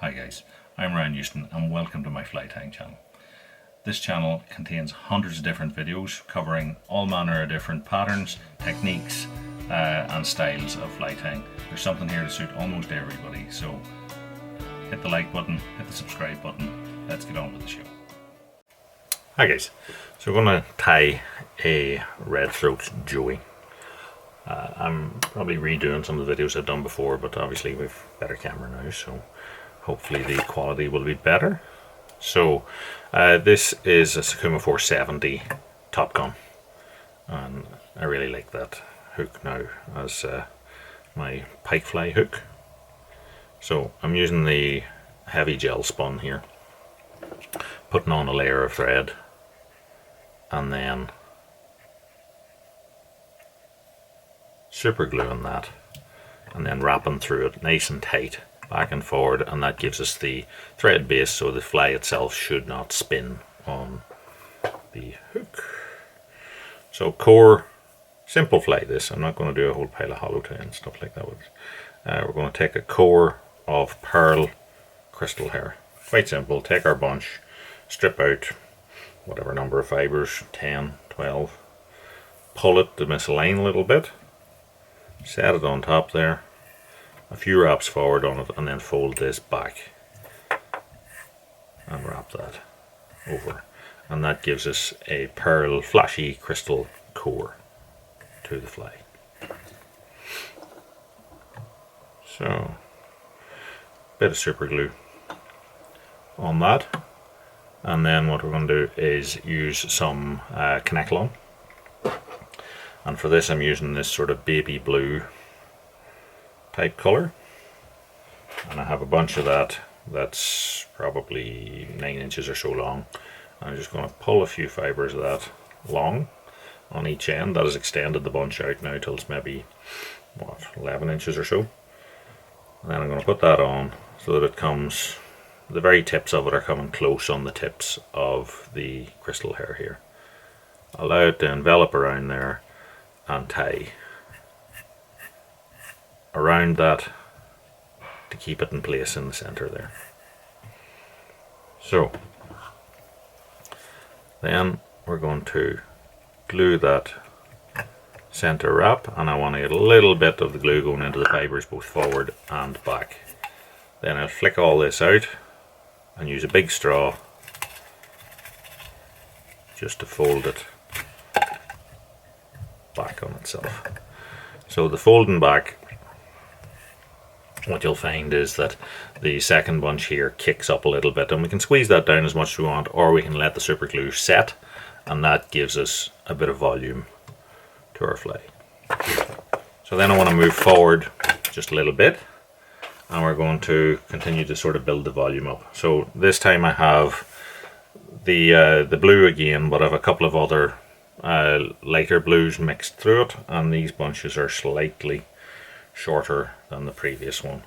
Hi guys, I'm Ryan Houston and welcome to my fly tying channel. This channel contains hundreds of different videos covering all manner of different patterns, techniques and styles of fly tying. There's something here to suit almost everybody, so hit the like button, hit the subscribe button, let's get on with the show. Hi guys, so we're going to tie a red throat joey. I'm probably redoing some of the videos I've done before, but obviously we've better camera now, so hopefully the quality will be better. So this is a Sakuma 470 Top Gun, and I really like that hook now as my pike fly hook. So I'm using the heavy gel spun here, putting on a layer of thread, and then super gluing that, and then wrapping through it nice and tight back and forward, and that gives us the thread base so the fly itself should not spin on the hook. So core, simple fly this. I'm not going to do a whole pile of hollow tie and stuff like that with it. We're going to take a core of pearl crystal hair. Quite simple. Take our bunch, strip out whatever number of fibers, 10, 12, pull it to misalign a little bit, set it on top there, a few wraps forward on it, and then fold this back and wrap that over, and that gives us a pearl flashy crystal core to the fly. So bit of super glue on that, and then what we're going to do is use some Connect-Long. And for this I'm using this sort of baby blue type colour, and I have a bunch of that that's probably 9 inches or so long. I'm just going to pull a few fibres of that long on each end. That has extended the bunch out now till it's maybe, what, 11 inches or so. And then I'm going to put that on so that it comes, the very tips of it are coming close on the tips of the crystal hair here. Allow it to envelop around there and tie around that to keep it in place in the center there. So then we're going to glue that center wrap, and I want to get a little bit of the glue going into the fibers both forward and back. Then I'll flick all this out and use a big straw just to fold it back on itself. So the folding back, what you'll find is that the second bunch here kicks up a little bit, and we can squeeze that down as much as we want, or we can let the super glue set, and that gives us a bit of volume to our fly. So then I want to move forward just a little bit, and we're going to continue to sort of build the volume up. So this time I have the blue again, but I have a couple of other lighter blues mixed through it, and these bunches are slightly shorter than the previous one.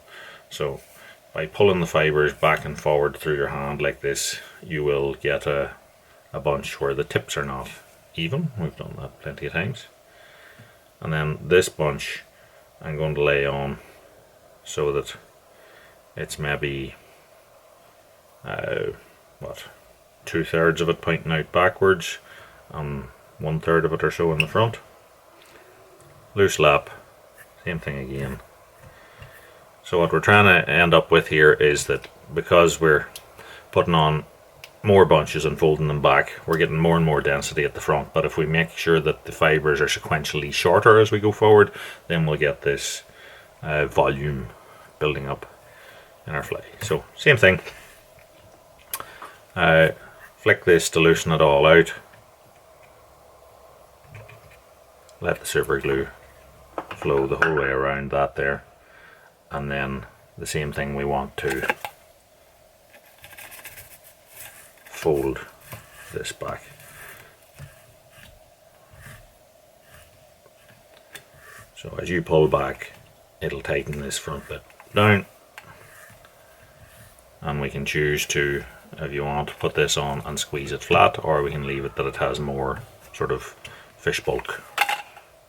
So by pulling the fibers back and forward through your hand like this, you will get a bunch where the tips are not even. We've done that plenty of times. And then this bunch I'm going to lay on so that it's maybe what, 2/3 of it pointing out backwards and 1/3 of it or so in the front. Loose lap, same thing again. So what we're trying to end up with here is that because we're putting on more bunches and folding them back, we're getting more and more density at the front, but if we make sure that the fibers are sequentially shorter as we go forward, then we'll get this volume building up in our fly. So same thing, flick this to loosen it all out, let the super glue flow the whole way around that there, and then the same thing, we want to fold this back. So as you pull back, it'll tighten this front bit down, and we can choose to, if you want, put this on and squeeze it flat, or we can leave it that it has more sort of fish bulk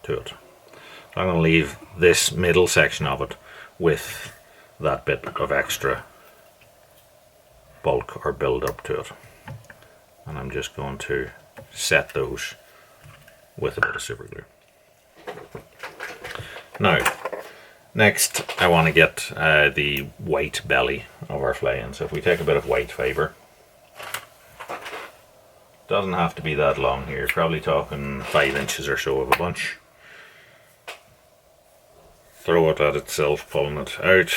to it. I'm going to leave this middle section of it with that bit of extra bulk or build up to it. And I'm just going to set those with a bit of super glue. Now, next I want to get the white belly of our fillet in. So if we take a bit of white fibre, doesn't have to be that long here, probably talking 5 inches or so of a bunch. Throw it at itself, pulling it out,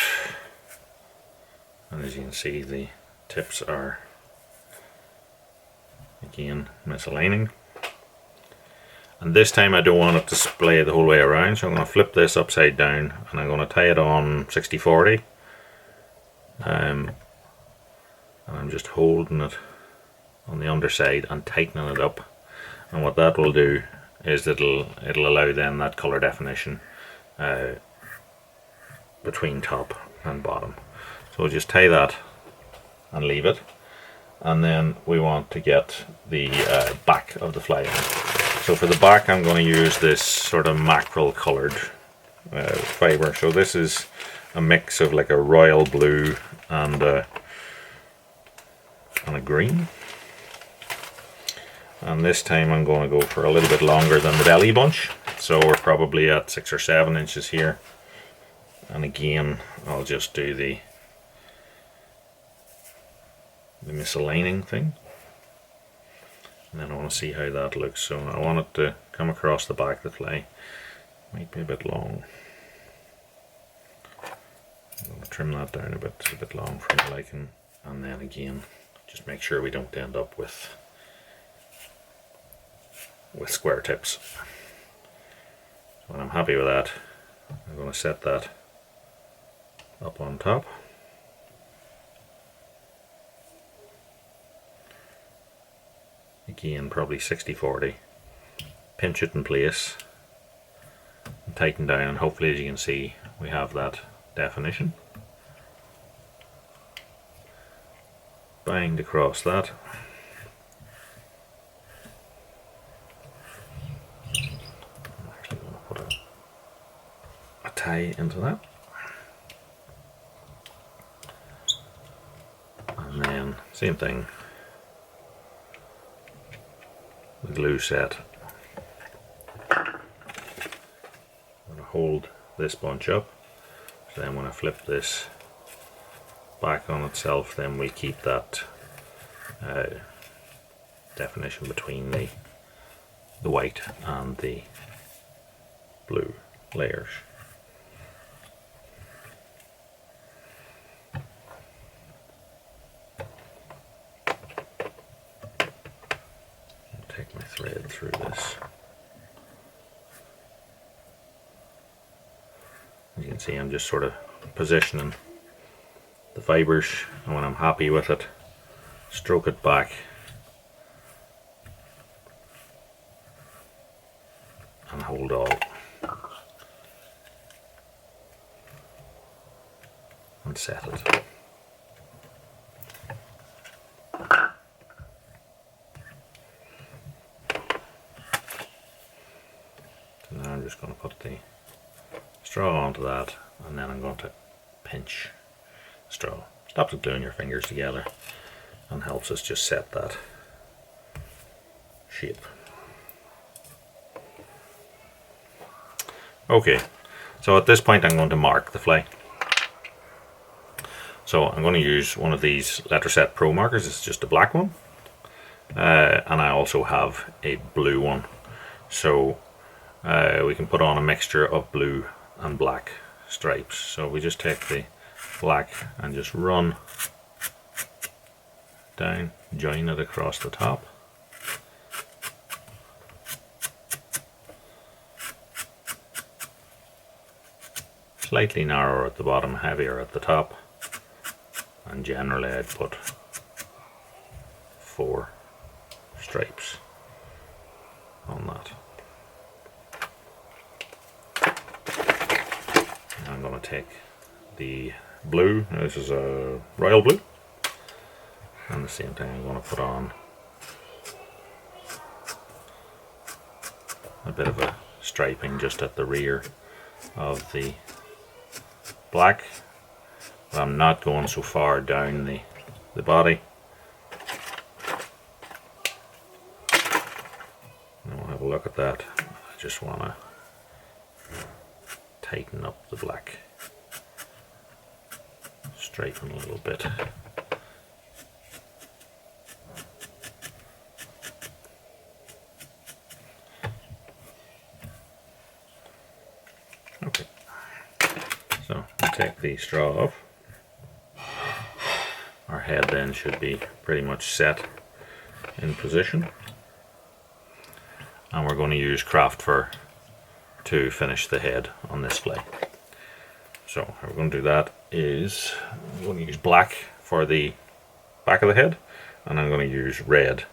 and as you can see the tips are again misaligning. And this time I don't want it to splay the whole way around, so I'm going to flip this upside down and I'm going to tie it on 60-40. And I'm just holding it on the underside and tightening it up. And what that will do is it'll allow then that colour definition between top and bottom. So we'll just tie that and leave it. And then we want to get the back of the fly in. So for the back I'm going to use this sort of mackerel coloured fibre. So this is a mix of like a royal blue and a green. And this time I'm going to go for a little bit longer than the belly bunch. So we're probably at 6 or 7 inches here. And again, I'll just do the misaligning thing. And then I want to see how that looks. So I want it to come across the back of the fly. Might be a bit long. I'm going to trim that down a bit. It's a bit long for my liking. And then again, just make sure we don't end up with square tips. So when I'm happy with that, I'm going to set that up on top. Again, probably 60-40. Pinch it in place and tighten down, and hopefully, as you can see, we have that definition. Bind across that. I'm actually going to put a tie into that. And then, same thing. The glue set. I'm going to hold this bunch up, so then when I flip this back on itself, then we keep that definition between the white and the blue layers. Take my thread through this. As you can see, I'm just sort of positioning the fibres, and when I'm happy with it, stroke it back and hold all and set it. Now I'm just going to put the straw onto that, and then I'm going to pinch the straw. Stops it gluing your fingers together and helps us just set that shape. Okay, so at this point I'm going to mark the fly. So I'm going to use one of these Letterset Pro markers. It's just a black one, and I also have a blue one. So we can put on a mixture of blue and black stripes. So we just take the black and just run down, join it across the top. Slightly narrower at the bottom, heavier at the top, and generally I'd put 4 stripes on that. I'm going to take the blue, this is a royal blue, and at the same time I'm going to put on a bit of a striping just at the rear of the black, but I'm not going so far down the the body. And we'll have a look at that. I just want to tighten up the black, straighten a little bit. Okay, so we'll take the straw off. Our head then should be pretty much set in position, and we're going to use craft fur to finish the head on this fillet. So how we're going to do that is I'm going to use black for the back of the head, and I'm going to use red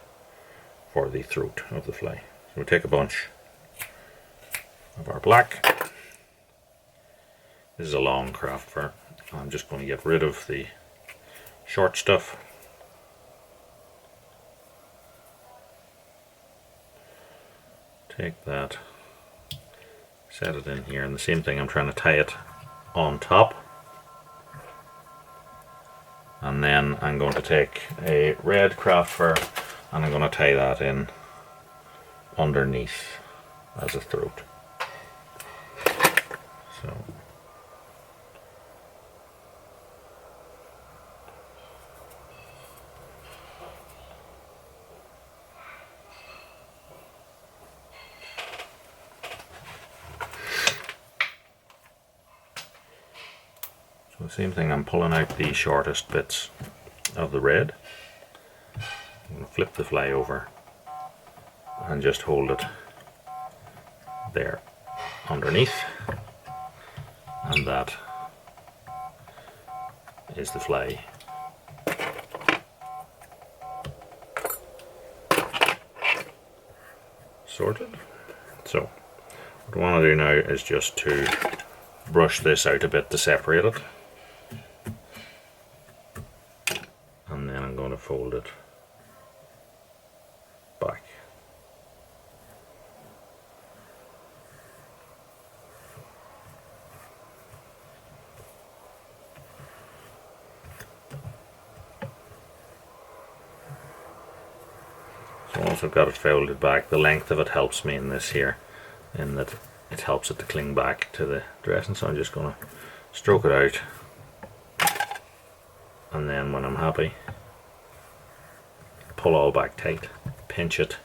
for the throat of the fillet. So we'll take a bunch of our black. This is a long craft fur. I'm just going to get rid of the short stuff. Take that, set it in here, and the same thing, I'm trying to tie it on top. And then I'm going to take a red craft fur and I'm going to tie that in underneath as a throat. So the same thing, I'm pulling out the shortest bits of the red. I'm going to flip the fly over and just hold it there underneath, and that is the fly. Sorted. So what I want to do now is just to brush this out a bit to separate it. And then I'm going to fold it back. So once I've got it folded back, the length of it helps me in this here, in that it helps it to cling back to the dressing. So I'm just going to stroke it out, and then when I'm happy, pull all back tight, pinch it,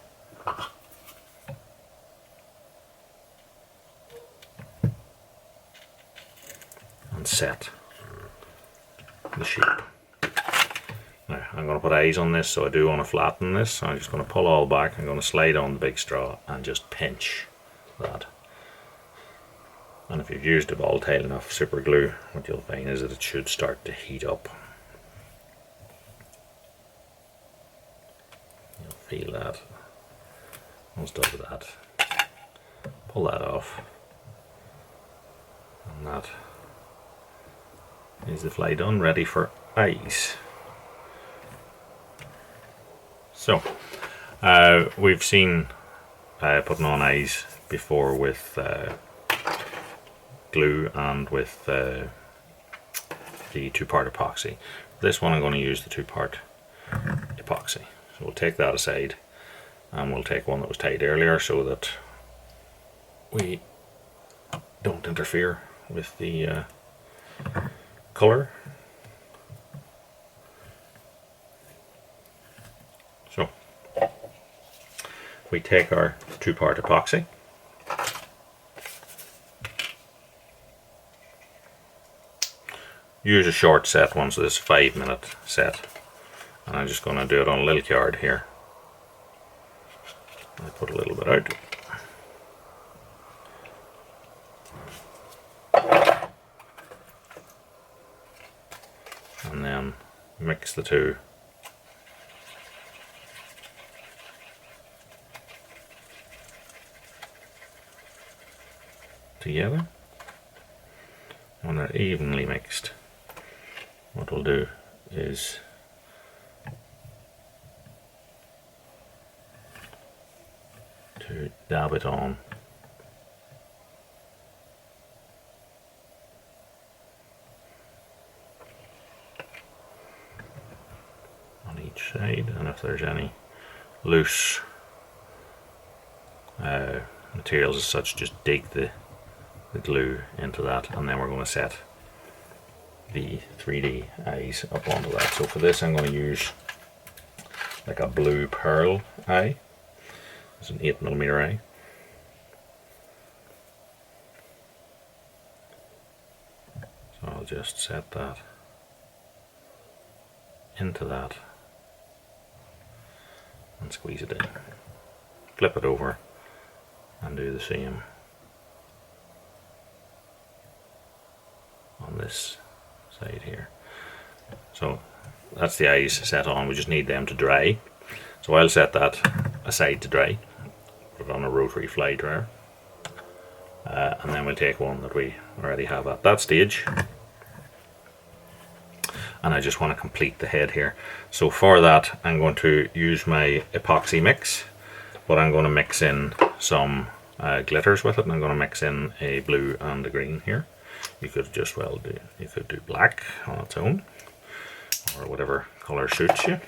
and set the shape. Now I'm going to put eyes on this, so I do want to flatten this, so I'm just going to pull all back. I'm going to slide on the big straw and just pinch that. And if you've used a volatile enough super glue, what you'll find is that it should start to heat up. Feel that. Once done with that, pull that off, and that is the fly done, ready for eyes. So we've seen putting on eyes before with glue and with the 2-part epoxy. This one I'm going to use the 2-part epoxy. So we'll take that aside, and we'll take one that was tied earlier so that we don't interfere with the colour. So we take our 2-part epoxy, use a short set one, so this 5-minute set. And I'm just going to do it on a little card here. I put a little bit out. And then mix the two together. When they're evenly mixed, what we'll do is to dab it on each side, and if there's any loose materials as such, just dig the glue into that, and then we're going to set the 3D eyes up onto that. So for this I'm going to use like a blue pearl eye. It's an 8mm eye. So I'll just set that into that and squeeze it in. Flip it over and do the same on this side here. So that's the eyes set on. We just need them to dry. So I'll set that aside to dry. Put it on a rotary fly dryer. And then we'll take one that we already have at that stage. And I just want to complete the head here. So for that I'm going to use my epoxy mix, but I'm going to mix in some glitters with it, and I'm going to mix in a blue and a green here. You could just you could do black on its own, or whatever colour suits you.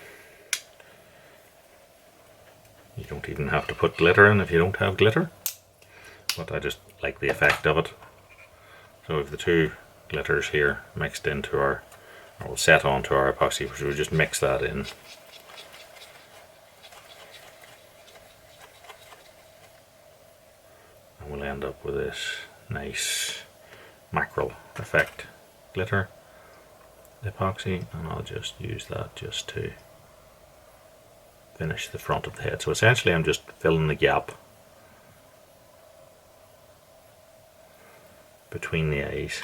You don't even have to put glitter in if you don't have glitter, but I just like the effect of it. So we have the two glitters here mixed into our, or we'll set onto our epoxy, so we'll just mix that in. And we'll end up with this nice mackerel effect glitter epoxy, and I'll just use that just to finish the front of the head. So essentially I'm just filling the gap between the eyes.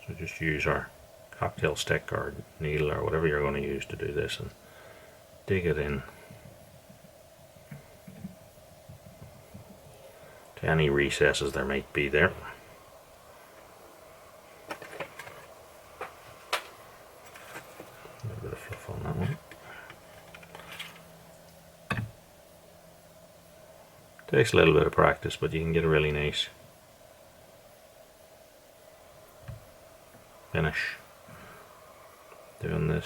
So just use our cocktail stick or needle or whatever you're going to use to do this and dig it in to any recesses there might be there. A little bit of fluff on that one. Takes a little bit of practice, but you can get a really nice finish doing this.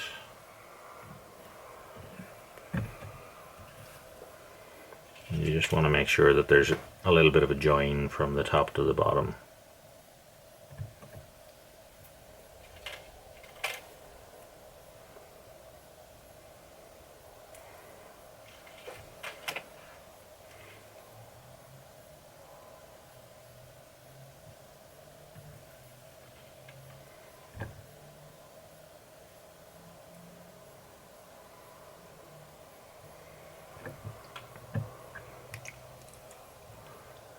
You just want to make sure that there's a little bit of a join from the top to the bottom.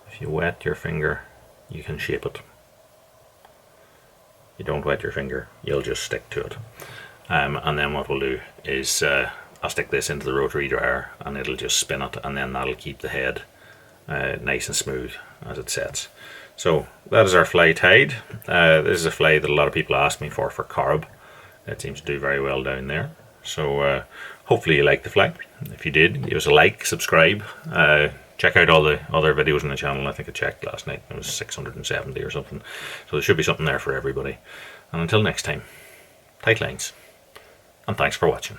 If you wet your finger, you can shape it. You don't wet your finger, you'll just stick to it. And then what we'll do is I'll stick this into the rotary dryer and it'll just spin it, and then that'll keep the head nice and smooth as it sets. So that is our fly tied. This is a fly that a lot of people ask me for CORRIB. It seems to do very well down there. So hopefully you like the fly. If you did, give us a like, subscribe. Check out all the other videos on the channel. I think I checked last night, it was 670 or something. So there should be something there for everybody. And until next time, tight lines, and thanks for watching.